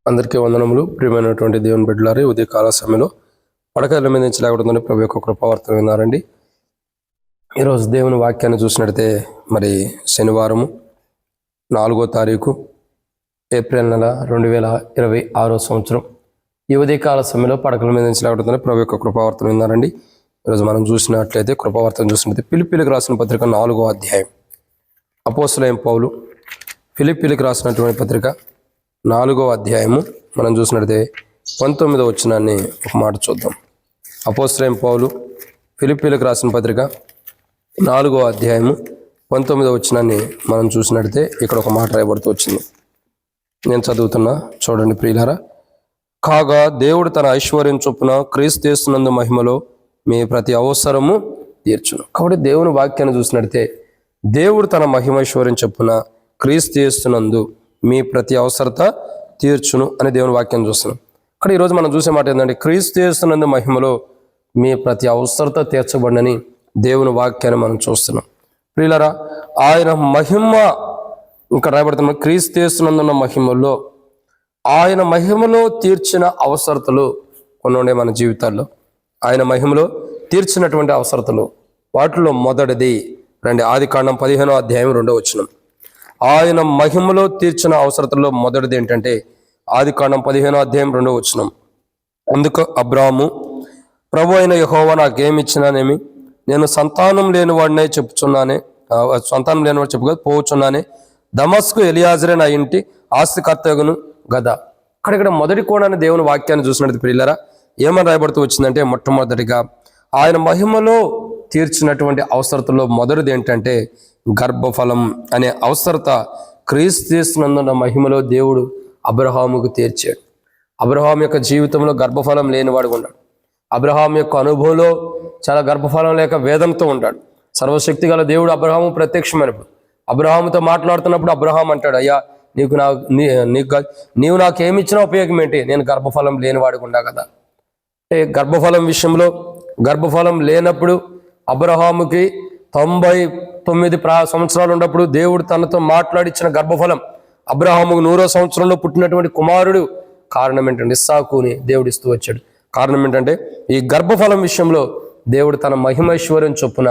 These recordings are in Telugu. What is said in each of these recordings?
అందరికీ వందనములు. ప్రియమైనటువంటి దేవుని బిడ్డలారా, ఉదయ కాల సమయంలో పడకల మీద నుంచి లేకుండా ప్రభు యొక్క కృపావార్త విన్నారండి. ఈరోజు దేవుని వాక్యాన్ని చూసినట్లయితే మరి శనివారము 4వ తారీఖు ఏప్రిల్ నెల 2026 సంవత్సరం ఈ ఉదయ కాల సమయంలో పడకల మీద నుంచి లేకుండా ప్రభు యొక్క కృపావార్త విన్నారండి. ఈరోజు మనం చూసినట్లయితే కృపావార్తను చూసినట్లయితే ఫిలిప్పీలకు రాసిన పత్రిక 4వ అధ్యాయం. అపోస్తలుడైన పౌలు ఫిలిప్పీలకు రాసినటువంటి పత్రిక 4వ అధ్యాయము మనం చూసినట్లయితే 19వ వచనాన్ని ఒక మాట చూద్దాం. అపోస్తలుడైన పౌలు ఫిలిప్పీలకు రాసిన పత్రిక 4వ అధ్యాయము 19వ వచనాన్ని మనం చూసినట్లయితే ఇక్కడ ఒక మాట రాయబడుతూ వచ్చింది. నేను చదువుతున్నా, చూడండి ప్రియులారా. కాగా దేవుడు తన ఐశ్వర్యం చొప్పున క్రీస్తు యేసునందు మహిమలో మీ ప్రతి అవసరము తీర్చును. కాబట్టి దేవుని వాక్యాన్ని చూసినట్లయితే దేవుడు తన మహిమైశ్వర్యం చొప్పున క్రీస్తు యేసునందు మీ ప్రతి అవసరత తీర్చును అని దేవుని వాక్యాన్ని చూస్తున్నాం. ఇక్కడ ఈరోజు మనం చూసే మాట ఏంటంటే క్రీస్తు యేసునందు మహిమలో మీ ప్రతి అవసరత తీర్చబడినని దేవుని వాక్యాన్ని మనం చూస్తున్నాం. ప్రియులారా, ఆయన మహిమ ఇంకా రాయబడుతున్న క్రీస్తు యేసునందున్న మహిమలో ఆయన మహిమలో తీర్చిన అవసరతలు కొన్ని ఉండే మన జీవితాల్లో. ఆయన మహిమలో తీర్చినటువంటి అవసరతలు వాటిలో మొదటిది రండి, ఆదికాండం 15వ అధ్యాయం 2వ వచనం. ఆయన మహిమలో తీర్చిన అవసరతల్లో మొదటిది ఏంటంటే ఆదికాండం 15వ అధ్యాయం 2వ వచనం. అందుకు అబ్రాహాము, ప్రభు అయిన యెహోవా నాకేమిచ్చినానేమి, నేను సంతానం లేనివాడినే చెప్పుచున్నానే, సంతానం లేనివాడు చెప్పుకోదు పోవచ్చున్నానే, దమస్కు ఎలియాజరే నా ఇంటి ఆస్తికర్తగును గదా. ఇక్కడ మొదటి కోణాన్ని దేవుని వాక్యాన్ని చూసినట్టు ప్రియులారా ఏమని రాయబడుతూ వచ్చిందంటే, మొట్టమొదటిగా ఆయన మహిమలో తీర్చినటువంటి అవసరతలో మొదటిది ఏంటంటే గర్భఫలం అనే అవసరత క్రీస్తు యేసునందున్న మహిమలో దేవుడు అబ్రహాముకు తీర్చాడు. అబ్రహాం యొక్క జీవితంలో గర్భఫలం లేనివాడు ఉన్నాడు. అబ్రహాం యొక్క అనుభవంలో చాలా గర్భఫలం లేక వేదంతో ఉంటాడు. సర్వశక్తి గల దేవుడు అబ్రహాము ప్రత్యక్షమైనప్పుడు అబ్రహాముతో మాట్లాడుతున్నప్పుడు అబ్రహాం అంటాడు, అయ్యా నీవు నాకేమిచ్చినా ఉపయోగం ఏంటి, నేను గర్భఫలం లేనివాడిగా ఉండా కదా. గర్భఫలం విషయంలో గర్భఫలం లేనప్పుడు అబ్రహాముకి 99 సంవత్సరాలు ఉన్నప్పుడు దేవుడు తనతో మాట్లాడిచ్చిన గర్భఫలం అబ్రహాముకు 100వ సంవత్సరంలో పుట్టినటువంటి కుమారుడు. కారణం ఏంటంటే ఇస్సాకుని దేవుడు ఇస్తూ వచ్చాడు. కారణం ఏంటంటే ఈ గర్భఫలం విషయంలో దేవుడు తన మహిమైశ్వర్యం చొప్పున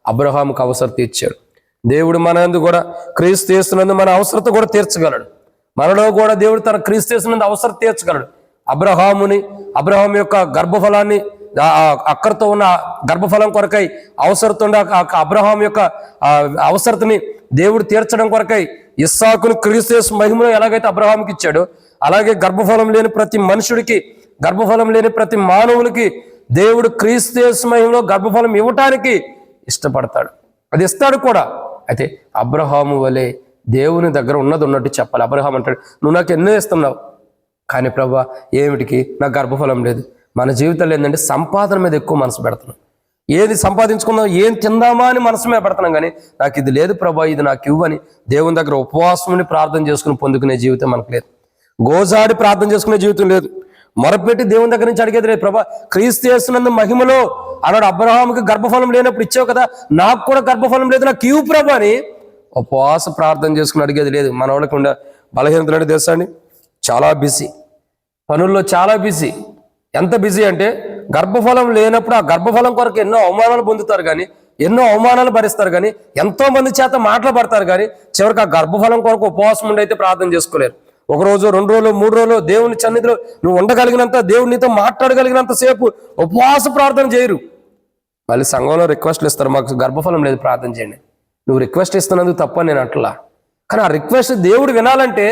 అబ్రహాముకు అవసరం తీర్చాడు. దేవుడు మనందు కూడా క్రీస్తు యేసునందు మన అవసరత కూడా తీర్చగలడు. మనలో కూడా దేవుడు తన క్రీస్తు యేసునందు అవసరం తీర్చగలడు. అబ్రహాం యొక్క గర్భఫలాన్ని అక్కడితో ఉన్న గర్భఫలం కొరకై అవసరతుండే అబ్రహాం యొక్క అవసరతని దేవుడు తీర్చడం కొరకై ఇస్సాకును క్రీస్తు యేసు మహిమలో ఎలాగైతే అబ్రహాంకి ఇచ్చాడో అలాగే గర్భఫలం లేని ప్రతి మనుషుడికి, గర్భఫలం లేని ప్రతి మానవులకి దేవుడు క్రీస్తు యేసు మహిమలో గర్భఫలం ఇవ్వటానికి ఇష్టపడతాడు. అది ఇస్తాడు కూడా. అయితే అబ్రహాము వలె దేవుని దగ్గర ఉన్నది ఉన్నట్టు చెప్పాలి. అబ్రహాం అంటాడు, నువ్వు నాకు ఎన్నో ఇస్తున్నావు, కానీ ప్రభా ఏమిటికి, నాకు గర్భఫలం లేదు. మన జీవితంలో ఏంటంటే సంపాదన మీద ఎక్కువ మనసు పెడుతున్నాం. ఏది సంపాదించుకుందాం, ఏం తిందామా అని మనసు మీద పెడుతున్నాం, కానీ నాకు ఇది లేదు ప్రభా, ఇది నాకు ఇవ్వని దేవుని దగ్గర ఉపవాసంని ప్రార్థన చేసుకుని పొందుకునే జీవితం మనకు లేదు. గోజాడి ప్రార్థన చేసుకునే జీవితం లేదు. మొరపెట్టి దేవుని దగ్గర నుంచి అడిగేది లేదు. ప్రభా క్రీస్తు యేసునందు మహిమలో అన్నాడు, అబ్రహాముకి గర్భఫలం లేనప్పుడు ఇచ్చావు కదా, నాకు కూడా గర్భఫలం లేదు, నాకు ఇవ్వు ప్రభా అని ఉపవాస ప్రార్థన చేసుకుని అడిగేది లేదు. మన వాళ్ళకి ఉండే బలహీనత అంటే తెలుసా అండి, చాలా బిజీ, పనుల్లో చాలా బిజీ. ఎంత బిజీ అంటే గర్భఫలం లేనప్పుడు ఆ గర్భఫలం కొరకు ఎన్నో అవమానాలు పొందుతారు, కానీ ఎన్నో అవమానాలు భరిస్తారు, కానీ ఎంతో మంది చేత మాట్లాడబడతారు, కానీ చివరికి ఆ గర్భఫలం కొరకు ఉపవాసం ఉండి అయితే ప్రార్థన చేసుకోలేరు. 1 రోజు 2 రోజులు 3 రోజులు దేవుని సన్నిధిలో నువ్వు ఉండగలిగినంత, దేవుడు నీతో మాట్లాడగలిగినంత సేపు ఉపవాస ప్రార్థన చేయరు. మళ్ళీ సంఘంలో రిక్వెస్ట్లు ఇస్తారు, మాకు గర్భఫలం లేదు ప్రార్థన చేయండి. నువ్వు రిక్వెస్ట్ ఇస్తున్నందుకు తప్ప నేను అట్లా, కానీ ఆ రిక్వెస్ట్ దేవుడు వినాలంటే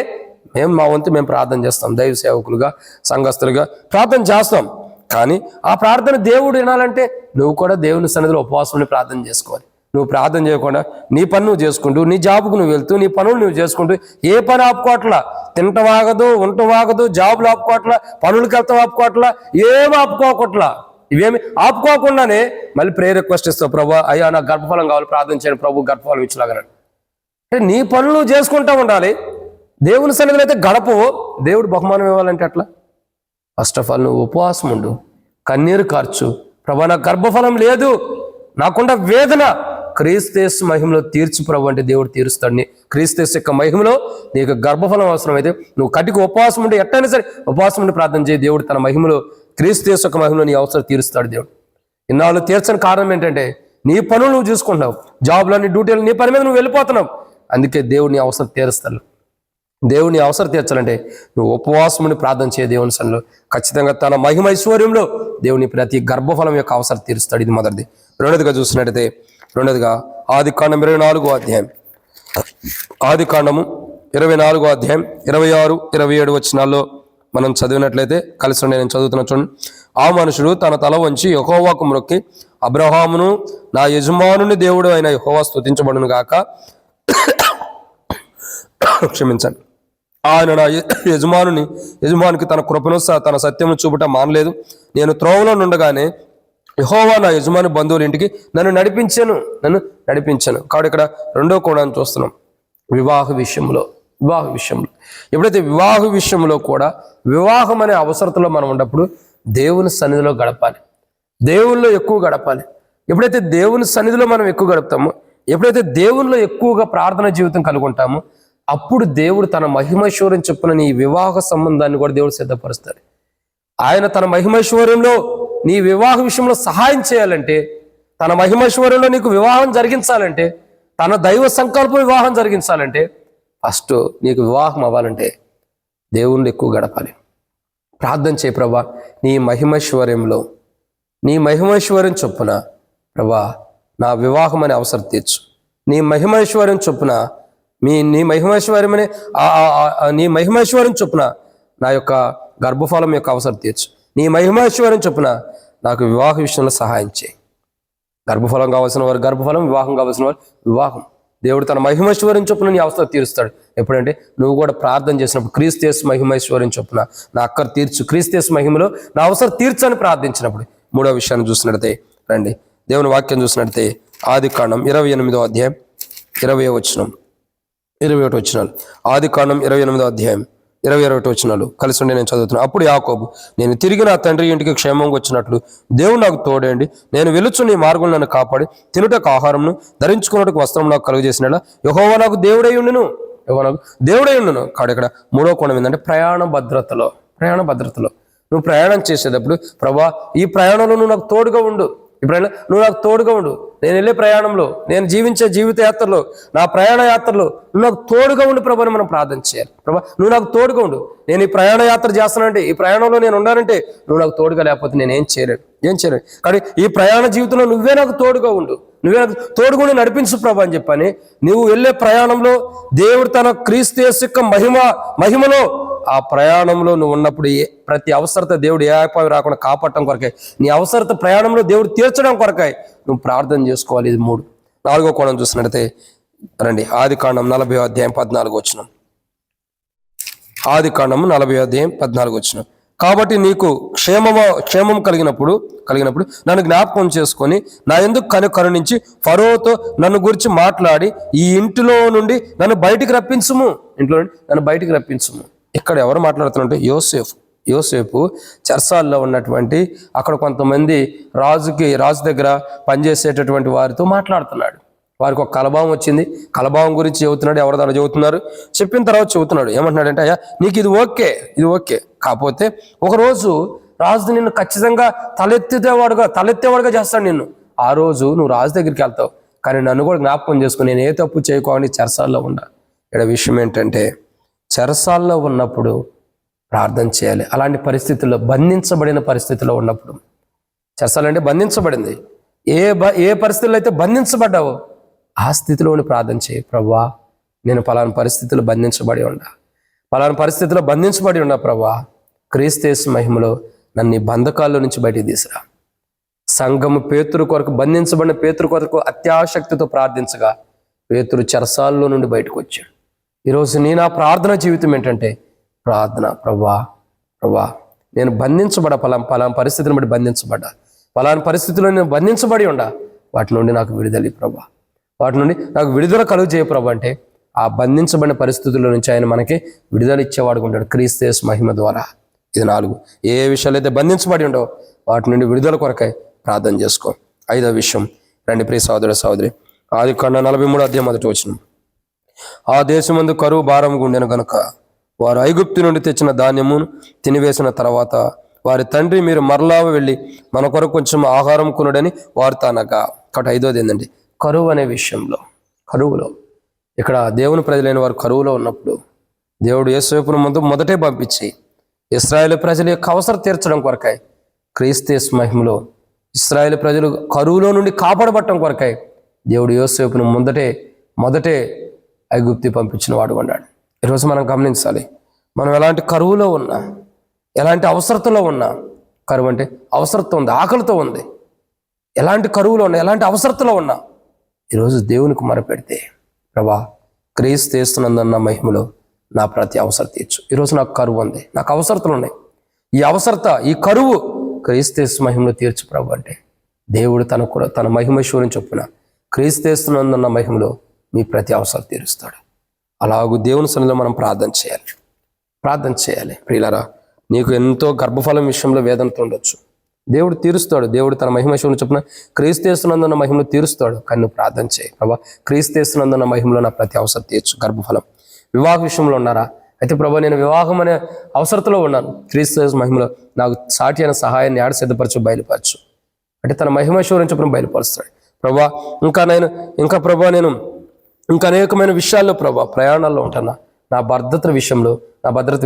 మా వంతు మేము ప్రార్థన చేస్తాం. దైవ సేవకులుగా, సంఘస్థులుగా ప్రార్థన చేస్తాం, కానీ ఆ ప్రార్థన దేవుడు వినాలంటే నువ్వు కూడా దేవుని సన్నిధిలో ఉపవాసం ప్రార్థన చేసుకోవాలి. నువ్వు ప్రార్థన చేయకుండా నీ పని నువ్వు చేసుకుంటూ, నీ జాబుకు నువ్వు వెళ్తూ, నీ పనులు నువ్వు చేసుకుంటూ, ఏ పని ఆపుకోవట్లా, తింటవాగదు, ఉంటవాగదు, జాబులు ఆపుకోవట్లా, పనులకి వెళ్తాం ఆపుకోవట్లా, ఏమి ఆపుకోకట్లా. ఇవేమి ఆపుకోకుండానే మళ్ళీ ప్రేయర్ రిక్వెస్ట్ ఇస్తావు, ప్రభు అయ్యా నాకు గర్భఫలం కావాలి ప్రార్థన చేయండి, ప్రభు గర్భఫలం ఇచ్చలాగన్నాడు. అంటే నీ పనులు నువ్వు చేసుకుంటూ ఉండాలి. దేవుని సన్నిధిలో అయితే గడపవు, దేవుడు బహుమానం ఇవ్వాలంటే అట్లా. ఫస్ట్ ఆఫ్ ఆల్ నువ్వు ఉపవాసం ఉండు, కన్నీరు కార్చు, ప్రభా నాకు గర్భఫలం లేదు, నాకున్న వేదన క్రీస్తేసు మహిమలో తీర్చు ప్రభు అంటే దేవుడు తీరుస్తాడు. క్రీస్తేసు యొక్క మహిమలో నీకు గర్భఫలం అవసరమైతే నువ్వు కటికి ఉపవాసం ఉంటే ఎట్టైనా సరే ఉపవాసం ఉండి ప్రార్థన చేయి. దేవుడు తన మహిమలో క్రీస్తేసు యొక్క మహిమలో నీ అవసరం తీరుస్తాడు దేవుడు. ఇన్నాళ్ళు తీర్చని కారణం ఏంటంటే నీ పనులు నువ్వు చూసుకుంటున్నావు, జాబ్లన్నీ డ్యూటీలు నీ పని మీద నువ్వు వెళ్ళిపోతున్నావు. అందుకే దేవుడిని అవసరం తీరుస్తాడు. దేవుని అవసరం తీర్చాలంటే నువ్వు ఉపవాసముని ప్రార్థన చేయ దేవుని సన్నిధిలో ఖచ్చితంగా తన మహిమ ఐశ్వర్యంలో దేవుని ప్రతి గర్భఫలం యొక్క అవసరం తీరుస్తాడు. ఇది మొదటిది. రెండోదిగా చూసినట్టయితే ఆదికాండం 24వ అధ్యాయం, ఆదికాండము 24వ అధ్యాయం 26, 27 వచనాల్లో మనం చదివినట్లయితే కలిసి నేను చదువుతున్నా చూడండి. ఆ మనుషుడు తన తల వంచి యెహోవాకు మ్రొక్కి, అబ్రహామును నా యజమానుని దేవుడు అయిన యెహోవా స్తుతించబడును గాక, క్షమించండి, ఆయన నా యజమానికి తన కృపను తన సత్యమును చూపటం మానలేదు. నేను త్రోవలో నుండగానే యెహోవా నా యజమాని బంధువుల ఇంటికి నన్ను నడిపించాను. కాబట్టి ఇక్కడ రెండో కోణాన్ని చూస్తున్నాం. వివాహ విషయంలో ఎప్పుడైతే వివాహ విషయంలో కూడా వివాహం అనే అవసరతలో మనం ఉన్నప్పుడు దేవుని సన్నిధిలో గడపాలి, దేవుల్లో ఎక్కువ గడపాలి. ఎప్పుడైతే దేవుని సన్నిధిలో మనం ఎక్కువ గడుపుతామో, ఎప్పుడైతే దేవునిలో ఎక్కువగా ప్రార్థన జీవితం కలుగుంటామో, అప్పుడు దేవుడు తన మహిమైశ్వర్యం చొప్పున నీ వివాహ సంబంధాన్ని కూడా దేవుడు సిద్ధపరుస్తాడు. ఆయన తన మహిమైశ్వర్యంలో నీ వివాహ విషయంలో సహాయం చేయాలంటే, తన మహిమైశ్వర్యంలో నీకు వివాహం జరిగించాలంటే, తన దైవ సంకల్ప వివాహం జరిగించాలంటే, ఫస్ట్ నీకు వివాహం అవ్వాలంటే దేవుణ్ణి ఎక్కువ గడపాలి. ప్రార్థన చేయి, ప్రభా నీ మహిమైశ్వర్యం చొప్పున ప్రభా నా వివాహం అనే అవసరం తీర్చు. నీ మహిమైశ్వర్యం చొప్పున నీ మహిమైశ్వర్యం చొప్పున నా యొక్క గర్భఫలం యొక్క అవసరం తీర్చు. నీ మహిమైశ్వర్యం చొప్పున నాకు వివాహ విషయంలో సహాయం చేయి. గర్భఫలం కావాల్సిన వారు గర్భఫలం, వివాహం కావాల్సిన వారు వివాహం. దేవుడు తన మహిమైశ్వర్యం చొప్పున నీ అవసరం తీరుస్తాడు. ఎప్పుడంటే నువ్వు కూడా ప్రార్థన చేసినప్పుడు క్రీస్తు మహిమైశ్వర్యం చొప్పున నా అక్కర తీర్చు, క్రీస్తు మహిమలో నా అవసరం తీర్చని ప్రార్థించినప్పుడు. మూడో విషయాన్ని చూసినట్లయితే రండి, దేవుని వాక్యం చూసినట్లయితే ఆదికాండం 28వ అధ్యాయం 20వ వచనం, 21 వచనాలు. ఆదికాండం 28వ అధ్యాయం 21 వచనాలు కలిసి ఉండి నేను చదువుతున్నాను. అప్పుడు యాకోబు, నేను తిరిగి నా తండ్రి ఇంటికి క్షేమంగా వచ్చినట్లు దేవుడు నాకు తోడేయండి. నేను వెలుచు నీ మార్గం నన్ను కాపాడి తినుటకు ఆహారంను ధరించుకున్నట్టుకు వస్త్రం నాకు కలుగజేసినలా యెహోవా నాకు దేవుడై ఉండును. కాదు ఇక్కడ మూడో కోణం ఏంటంటే ప్రయాణ భద్రతలో నువ్వు ప్రయాణం చేసేటప్పుడు ప్రభా ఈ ప్రయాణంలో నువ్వు నాకు తోడుగా ఉండు. ఇప్పుడు నువ్వు నాకు తోడుగా ఉండు. నేను వెళ్ళే ప్రయాణంలో, నేను జీవించే జీవిత యాత్రలో, నా ప్రయాణ యాత్రలో నువ్వు నాకు తోడుగా ఉండు ప్రభా అని మనం ప్రార్థన చేయాలి. ప్రభా నువ్వు నాకు తోడుగా ఉండు. నేను ఈ ప్రయాణ యాత్ర చేస్తానంటే, ఈ ప్రయాణంలో నేను ఉండాలంటే నువ్వు నాకు తోడుగా లేకపోతే నేను ఏం చేయలేను. కానీ ఈ ప్రయాణ జీవితంలో నువ్వే నాకు తోడుగా ఉండు, నువ్వే నాకు తోడుగా నడిపించు ప్రభా అని చెప్పని నువ్వు వెళ్ళే ప్రయాణంలో దేవుడు తన క్రీస్తు యేసు యొక్క మహిమలో ఆ ప్రయాణంలో నువ్వు ఉన్నప్పుడు ప్రతి అవసరత దేవుడు ఏ అపాయం రాకుండా కాపాడటం కొరకాయ, నీ అవసరత ప్రయాణంలో దేవుడు తీర్చడం కొరకాయ నువ్వు ప్రార్థన చేసుకోవాలి. ఇది 3. 4వ కోణం చూసినట్లయితే రండి, ఆదికాండం 40వ అధ్యాయం 14వ వచనం. ఆదికాండము 40వ అధ్యాయం 14వ వచనం. కాబట్టి నీకు క్షేమం కలిగినప్పుడు నన్ను జ్ఞాపకం చేసుకొని నా ఎందుకు కరుణించి ఫరోతో నన్ను గురించి మాట్లాడి ఈ ఇంటిలో నుండి నన్ను బయటికి రప్పించుము. ఇక్కడ ఎవరు మాట్లాడుతున్నారంటే యోసేపు చెరసాల్లో ఉన్నటువంటి అక్కడ కొంతమంది రాజు దగ్గర పనిచేసేటటువంటి వారితో మాట్లాడుతున్నాడు. వారికి ఒక కలభావం వచ్చింది. కలభావం గురించి చెబుతున్నాడు. ఎవరు దాన్ని చెబుతున్నారు చెప్పిన తర్వాత చెబుతున్నాడు. ఏమంటున్నాడంటే, అయ్యా నీకు ఇది ఓకే కాకపోతే ఒకరోజు రాజు నిన్ను ఖచ్చితంగా తలెత్తేవాడుగా చేస్తాడు నిన్ను. ఆ రోజు నువ్వు రాజు దగ్గరికి వెళ్తావు, కానీ నన్ను కూడా జ్ఞాపకం చేసుకుని నేను ఏ తప్పు చేయకోని చెరసాల్లో ఉండా. ఇక్కడ విషయం ఏంటంటే చెరసాల్లో ఉన్నప్పుడు ప్రార్థన చేయాలి. అలాంటి పరిస్థితుల్లో, బంధించబడిన పరిస్థితిలో ఉన్నప్పుడు, చెరసాలు అంటే బంధించబడింది, ఏ పరిస్థితుల్లో అయితే బంధించబడ్డావో ఆ స్థితిలోని ప్రార్థన చేయి. ప్రభువా నేను పలానా పరిస్థితుల్లో బంధించబడి ఉన్నా ప్రభువా క్రీస్తు యేసు మహిమలో నన్ను బంధకాల్లో నుంచి బయటికి తీసురా. సంఘము పేతురు కొరకు, బంధించబడిన పేతురు కొరకు అత్యాశక్తితో ప్రార్థించగా పేతురు చెరసాల్లో నుండి బయటకు వచ్చాడు. ఈరోజు నా ప్రార్థన జీవితం ఏంటంటే ప్రార్థన, ప్రభా నేను పలానా పరిస్థితిని బట్టి పలానా పరిస్థితుల్లో నేను బంధించబడి ఉండా, వాటి నుండి నాకు విడుదల ప్రభా, వాటి నుండి నాకు విడుదల కలుగు చేయ ప్రభా అంటే ఆ బంధించబడిన పరిస్థితుల నుంచి ఆయన మనకి విడుదల ఇచ్చేవాడుగా ఉంటాడు క్రీస్తు యేసు మహిమ ద్వారా. ఇది 4. ఏ విషయాలు అయితే బంధించబడి ఉండవు వాటి నుండి విడుదల కొరకై ప్రార్థన చేసుకో. 5వ విషయం రండి ప్రియ సహోదరి, ఆదికాండ 43వ అధ్యాయం 1వ వచనం. ఆ దేశమందు కరువు భారం గుండెను గనుక వారు ఐగుప్తు నుండి తెచ్చిన ధాన్యమును తినివేసిన తర్వాత వారి తండ్రి, మీరు మరలా వెళ్ళి మన కొరకు కొంచెం ఆహారం కొనుడని వారితో అనగా. కాబట్టి 5వది ఏంటంటే కరువు అనే విషయంలో, కరువులో ఇక్కడ దేవుని ప్రజలైన వారు కరువులో ఉన్నప్పుడు దేవుడు యేసు ముందు మొదటే పంపించి ఇశ్రాయేలు ప్రజల యొక్క అవసరం తీర్చడం కొరకాయి, క్రీస్తు మహిమలో ఇశ్రాయేలు ప్రజలు కరువులో నుండి కాపాడబట్టడం కొరకాయి దేవుడు యోసేపును మొదటే ఐగుప్తి పంపించిన వాడు అన్నాడు. ఈరోజు మనం గమనించాలి, మనం ఎలాంటి కరువులో ఉన్నా, ఎలాంటి అవసరతలో ఉన్నా, కరువు అంటే అవసరత ఉంది, ఆకలితో ఉంది, ఎలాంటి కరువులో ఉన్నా, ఎలాంటి అవసరతలో ఉన్నా ఈరోజు దేవునికి మొరపెడితే, ప్రభా క్రీస్తు యేసునందున్న మహిమలో నా ప్రతి అవసరం తీర్చు. ఈరోజు నాకు కరువు ఉంది, నాకు అవసరతలు ఉన్నాయి, ఈ అవసరత, ఈ కరువు క్రీస్తు యేసు మహిమలో తీర్చు ప్రభు అంటే దేవుడు తన మహిమేశ్వరుని చొప్పున క్రీస్తు యేసునందున్న మహిమలో మీ ప్రతి అవసరం తీరుస్తాడు. అలాగూ దేవుని సన్నిధిలో మనం ప్రార్థన చేయాలి. ప్రియులారా, నీకు ఎంతో గర్భఫలం విషయంలో వేదనతో ఉండొచ్చు, దేవుడు తీరుస్తాడు. దేవుడు తన మహిమేశ్వరుని చొప్పున క్రీస్తు యేసునందున్న మహిమలో తీరుస్తాడు. కానీ నువ్వు ప్రార్థన చేయి, ప్రభా క్రీస్తు యేసునందున్న మహిమలో నా ప్రతి అవసరం తీర్చు. గర్భఫలం, వివాహ విషయంలో ఉన్నారా? అయితే ప్రభా నేను వివాహం అనే అవసరతలో ఉన్నాను, క్రీస్తు యేసు మహిమలో నాకు సాటి అయిన సహాయాన్ని ఆడ సిద్ధపరచు, బయలుపరచు అంటే తన మహిమేశ్వరుని చొప్పున బయలుపరుస్తాడు. ప్రభా ఇంకా ప్రభా నేను ఇంకా అనేకమైన విషయాల్లో ప్రభా ప్రయాణాల్లో ఉంటాను, నా భద్రత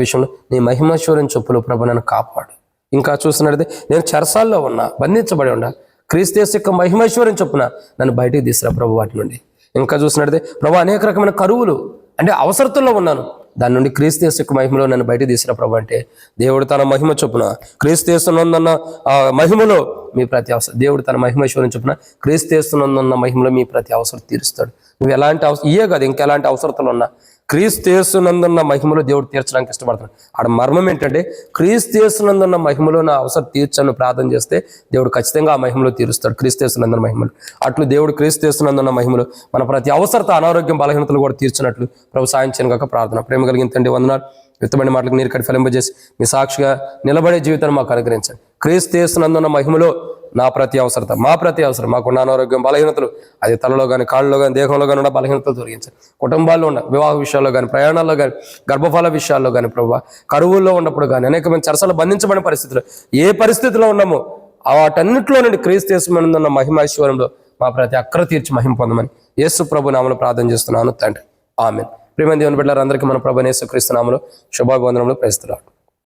విషయంలో నీ మహిమేశ్వరుని చొప్పులో ప్రభా నన్ను కాపాడు. ఇంకా చూస్తున్నట్లయితే నేను చెరసాల్లో ఉన్నా, బంధించబడి ఉన్నా, క్రీస్తు యేసు యొక్క మహిమేశ్వరుని చొప్పున నన్ను బయటికి తీసుకురా ప్రభు వాటి నుండి. ఇంకా చూసినట్లయితే ప్రభా అనేక రకమైన కరువులు అంటే అవసరతల్లో ఉన్నాను, దాని నుండి క్రీస్తు యేసు యొక్క మహిమలో నన్ను బయటికి తీసిన ప్రభు అంటే దేవుడు తన మహిమ చొప్పున క్రీస్తు యేసునందున్న మహిమలో మీ ప్రతి అవసరం, దేవుడు తన మహిమేశ్వరుని చొప్పున క్రీస్తు యేసునందున్న మహిమలో మీ ప్రతి అవసరం తీరుస్తాడు. నువ్వు ఎలాంటి ఇయే కాదు, ఇంకెలాంటి అవసరతలు ఉన్నా క్రీస్తు యేసునందున్న మహిమలో దేవుడు తీర్చడానికి ఇష్టపడుతున్నాడు. ఆడ మర్మం ఏంటంటే క్రీస్తు యేసునందున్న మహిమలో నా అవసరం తీర్చని ప్రార్థన చేస్తే దేవుడు ఖచ్చితంగా ఆ మహిమలో తీరుస్తాడు, క్రీస్తు యేసునందున్న మహిమలో. అట్లు దేవుడు క్రీస్తు యేసునందున్న మహిమలో మన ప్రతి అవసరత, అనారోగ్యం, బలహీనతలు కూడా తీర్చినట్లు ప్రభు సాయం చేయను కాక ప్రార్థన. ప్రేమ కలిగిన తండ్రి వందనాలు, విత్తబడిన మాటలకు నీరు కట్టి ఫలింపజేసి మీ సాక్షిగా నిలబడే జీవితాన్ని మాకు అనుగ్రహించండి. క్రీస్తు యేసునందున్న మహిమలో నా ప్రతి అవసరత, మా ప్రతి అవసరం, మాకున్న అనారోగ్యం, బలహీనతలు, అది తలలో కానీ, కాళ్ళలో కానీ, దేహంలో కానీ ఉన్న బలహీనతలు తొలగించండి. కుటుంబాల్లో ఉన్న వివాహ విషయాల్లో కానీ, ప్రయాణాల్లో కానీ, గర్భఫల విషయాల్లో కానీ, ప్రభావ కరువుల్లో ఉన్నప్పుడు కానీ, అనేకమైన చెరసలు బంధించబడిన పరిస్థితులు, ఏ పరిస్థితిలో ఉన్నామో వాటన్నిటిలో నుండి క్రీస్తు యేసునందున్న మహిమైశ్వర్యంలో మా ప్రతి అక్కర తీర్చి మహిమ పొందమని యేసు ప్రభు నామములో ప్రార్థన చేస్తున్నాను తండ్రి, ఆమేన్. ప్రియమైన దేవుని బిడ్డలారా, అందరికీ మన ప్రభువైన యేసుక్రీస్తు నామములో శుభాభివందనములు. Praise the lord.